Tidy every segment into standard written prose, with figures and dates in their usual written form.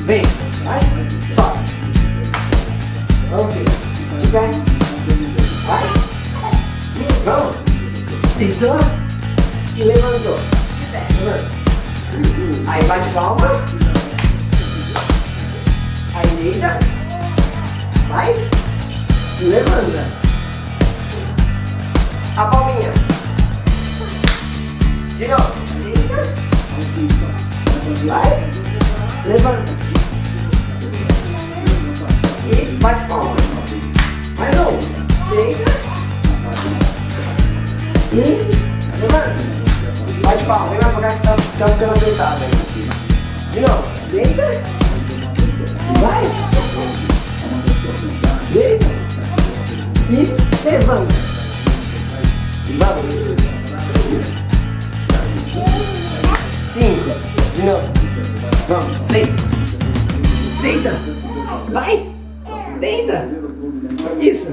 Vem. Vai. Sobe. Vamos, filho. De pé. Vai. Vamos. Deitou. E levantou. Levanta. Aí bate palma. Aí deita. Vai. Levanta. A palminha. De novo. Deita. Vai. Levanta. E bate palma. Mais um. Deita. E levanta. Bate palma. Vem mais pra cá que tá ficando apertado aí. De novo. Deita. Vai. Deita. E levanta. Vamos. 5. De novo. Vamos. 6. Deita. Vai. Deita. Isso.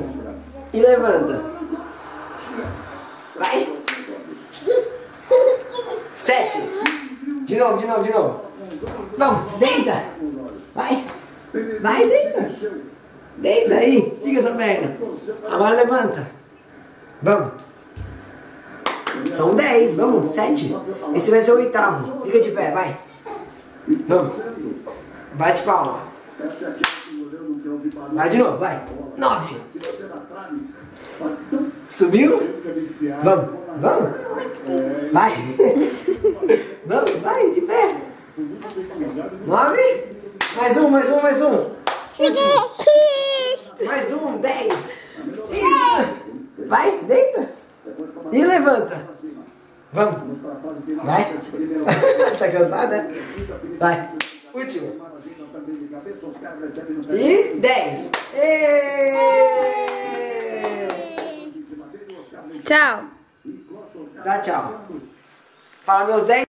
E levanta. Vai. 7. De novo, de novo, de novo. Vamos. Deita. Vai. Vai, deita. Deita aí. Estica essa perna. Agora levanta. Vamos. São 10. Vamos. 7. Esse vai ser o 8º. Fica de pé, vai. Vamos. Bate palma. Vai de novo, vai. 9. Subiu? Vamos. Vamos. Vai. Vamos, vai, de pé. 9. Mais um, mais um, mais um. Último. Mais um, 10. Isso. Vai, deita. E levanta. Vamos. Vai. Tá cansada? Vai. Último. E 10. Tchau. Dá tchau. Fala meus 10.